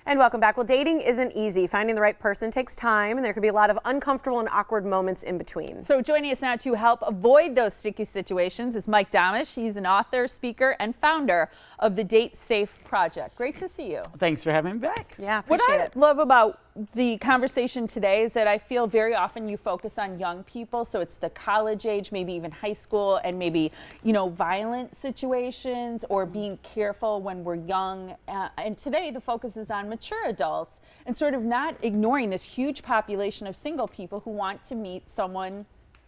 And welcome back. Well, dating isn't easy. Finding the right person takes time, and there can be a lot of uncomfortable and awkward moments in between. So joining us now to help avoid those sticky situations is Mike Domitrz. He's an author, speaker, and founder of the Date Safe Project. Great to see you. Thanks for having me back. Yeah, appreciate it. What I love about the conversation today is that I feel very often you focus on young people, so it's the college age, maybe even high school, and maybe, you know, violent situations or being careful when we're young. And today the focus is on mature adults and sort of not ignoring this huge population of single people who want to meet someone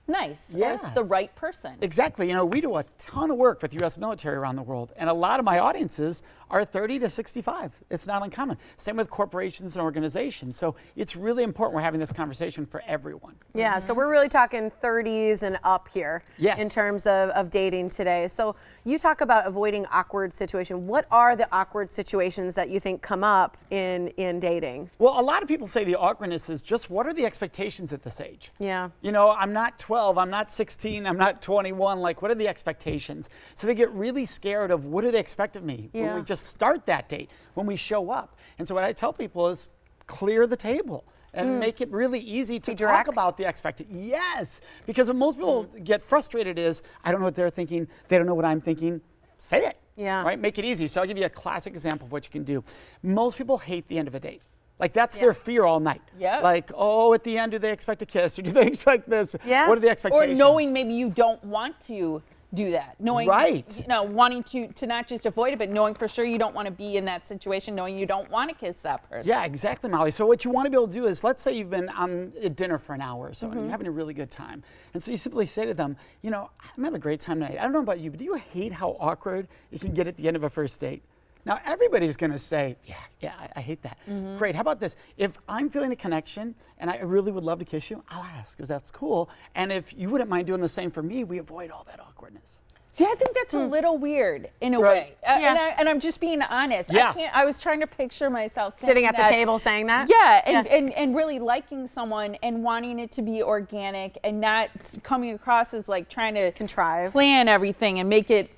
nice, Yeah. or the right person. Exactly. You know, we do a ton of work with U.S. military around the world, and a lot of my audiences are 30 to 65. It's not uncommon. Same with corporations and organizations. So it's really important we're having this conversation for everyone. Yeah, so we're really talking 30s and up here in terms of dating today. So you talk about avoiding awkward situations. What are the awkward situations that you think come up in dating? Well, a lot of people say the awkwardness is just what are the expectations at this age? Yeah. You know, I'm not 12, I'm not 16, I'm not 21. Like, what are the expectations? So they get really scared of what do they expect of me when we just start that date, when we show up. And so what I tell people is clear the table and make it really easy to talk about the expectation. Yes, because what most people get frustrated is, I don't know what they're thinking, they don't know what I'm thinking. Say it. Yeah. Right? Make it easy. So I'll give you a classic example of what you can do. Most people hate the end of a date. Like, that's their fear all night. Yep. Like, oh, at the end, do they expect a kiss? Or do they expect this? Yeah. What are the expectations? Or knowing maybe you don't want to do that. Knowing, Right. you know, wanting to not just avoid it, but knowing for sure you don't want to be in that situation, knowing you don't want to kiss that person. Yeah, exactly, Molly. So what you want to be able to do is, let's say you've been on a dinner for an hour or so, and you're having a really good time. And so you simply say to them, you know, I'm having a great time tonight. I don't know about you, but do you hate how awkward it can get at the end of a first date? Now, everybody's going to say, yeah, I hate that. Great. How about this? If I'm feeling a connection and I really would love to kiss you, I'll ask, because that's cool. And if you wouldn't mind doing the same for me, we avoid all that awkwardness. See, I think that's a little weird in a way. And I'm just being honest. Yeah. I was trying to picture myself Sitting at the table saying that? Yeah, and really liking someone and wanting it to be organic and not coming across as like trying to Contrive. plan everything and make it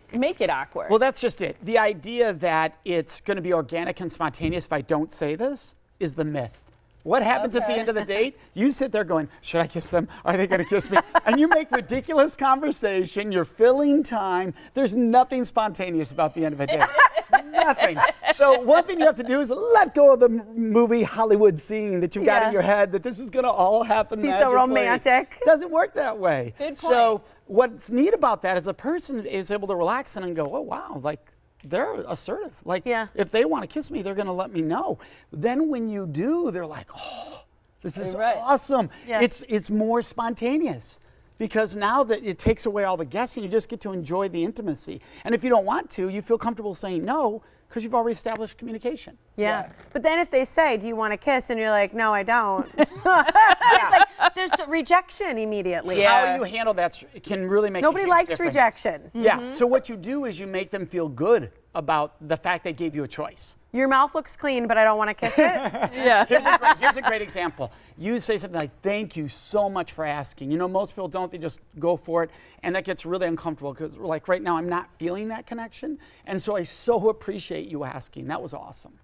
awkward. Well, that's just it. The idea that it's going to be organic and spontaneous if I don't say this is the myth. What happens at the end of the date? You sit there going, should I kiss them? Are they going to kiss me? And you make ridiculous conversation. You're filling time. There's nothing spontaneous about the end of a date. Nothing. So one thing you have to do is let go of the movie Hollywood scene that you've got in your head, that this is going to all happen magically. so romantic. It doesn't work that way. Good point. So what's neat about that is a person is able to relax in and go, oh, wow, like, they're assertive. Like, if they want to kiss me, they're going to let me know. Then when you do, they're like, oh, this is awesome. Yeah. It's more spontaneous, because now that it takes away all the guessing, you just get to enjoy the intimacy. And if you don't want to, you feel comfortable saying no, because you've already established communication. Yeah. But then if they say, do you want to kiss? And you're like, no, I don't. It's like, there's rejection immediately. How you handle that can really make Nobody a huge likes difference. rejection. Yeah. So what you do is you make them feel good about the fact they gave you a choice. Your mouth looks clean, but I don't want to kiss it. Yeah. Here's a great example. You say something like, thank you so much for asking. You know, most people don't, they just go for it. And that gets really uncomfortable, because like right now, I'm not feeling that connection. And so I so appreciate you asking. That was awesome.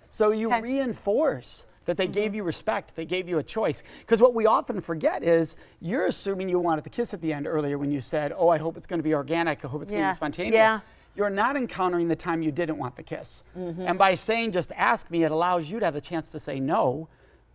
So you reinforce that they gave you respect, they gave you a choice. Because what we often forget is you're assuming you wanted the kiss at the end earlier when you said, oh, I hope it's going to be organic, I hope it's going to be spontaneous. Yeah. You're not encountering the time you didn't want the kiss. And by saying just ask me, it allows you to have the chance to say no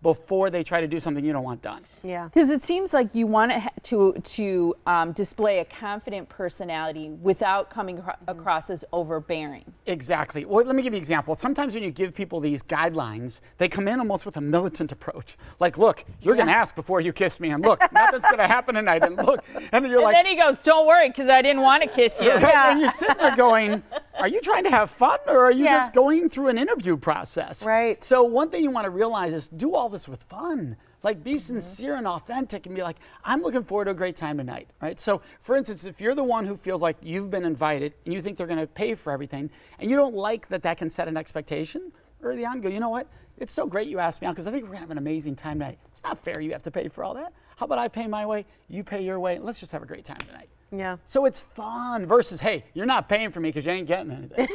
before they try to do something you don't want done. Yeah. Because it seems like you want to display a confident personality without coming across as overbearing. Exactly. Well, let me give you an example. Sometimes when you give people these guidelines, they come in almost with a militant approach. Like, look, you're going to ask before you kiss me, and look, nothing's going to happen tonight, and look. And then you're like, then he goes, don't worry, because I didn't want to kiss you. And you're sitting there going, are you trying to have fun, or are you just going through an interview process? Right. So one thing you want to realize is do all this with fun. Like, be sincere and authentic and be like, I'm looking forward to a great time tonight, right? So, for instance, if you're the one who feels like you've been invited and you think they're going to pay for everything, and you don't like that can set an expectation, early on go, you know what? It's so great you asked me out, because I think we're going to have an amazing time tonight. It's not fair you have to pay for all that. How about I pay my way, you pay your way, and let's just have a great time tonight. Yeah. So it's fun versus, hey, you're not paying for me because you ain't getting anything.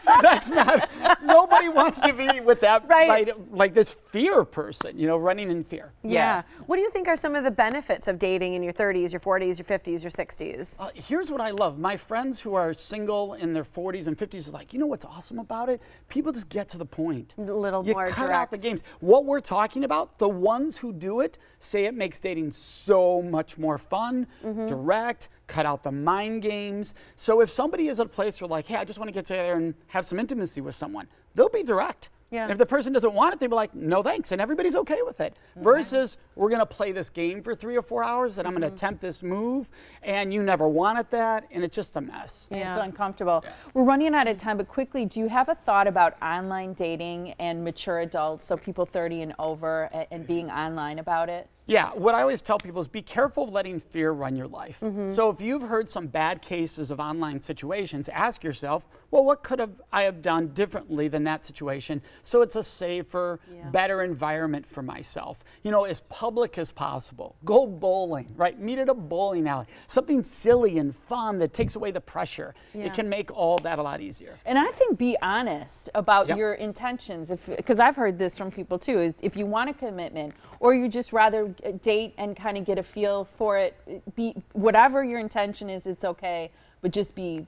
so that's not, nobody wants to be with that, right. like this fear person, you know, running in fear. Yeah. What do you think are some of the benefits of dating in your 30s, your 40s, your 50s, your 60s? Here's what I love. My friends who are single in their 40s and 50s are like, you know what's awesome about it? People just get to the point. A little you more cut direct. out the games. What we're talking about, the ones who do it say it makes dating so much more fun, direct, cut out the mind games. So if somebody is at a place where like, hey, I just want to get together and have some intimacy with someone, they'll be direct. Yeah. And if the person doesn't want it, they'll be like, no thanks, and everybody's okay with it. Versus, we're going to play this game for 3 or 4 hours, and I'm going to attempt this move, and you never wanted that, and it's just a mess. Yeah. It's uncomfortable. Yeah. We're running out of time, but quickly, do you have a thought about online dating and mature adults, so people 30 and over, and being online about it? Yeah, what I always tell people is be careful of letting fear run your life. So if you've heard some bad cases of online situations, ask yourself, well, what could I have done differently than that situation so it's a safer, better environment for myself? You know, as public as possible. Go bowling, right? Meet at a bowling alley. Something silly and fun that takes away the pressure. It can make all that a lot easier. And I think be honest about your intentions, because I've heard this from people too, is if you want a commitment or you just rather date and kind of get a feel for it, be whatever your intention is, it's okay, but just be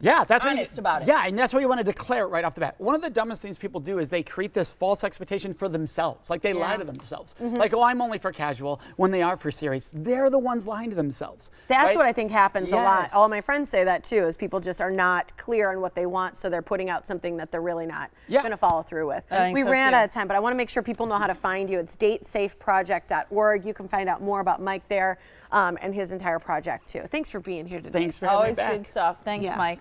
that's honest about it. Yeah, and that's why you want to declare it right off the bat. One of the dumbest things people do is they create this false expectation for themselves. Like they lie to themselves. Like, oh, I'm only for casual, when they are for serious. They're the ones lying to themselves. That's what I think happens a lot. All my friends say that too, is people just are not clear on what they want, so they're putting out something that they're really not going to follow through with. We ran out of time, but I want to make sure people know how to find you. It's datesafeproject.org. You can find out more about Mike there and his entire project too. Thanks for being here today. Thanks for having me back. Always good stuff. Thanks, Mike.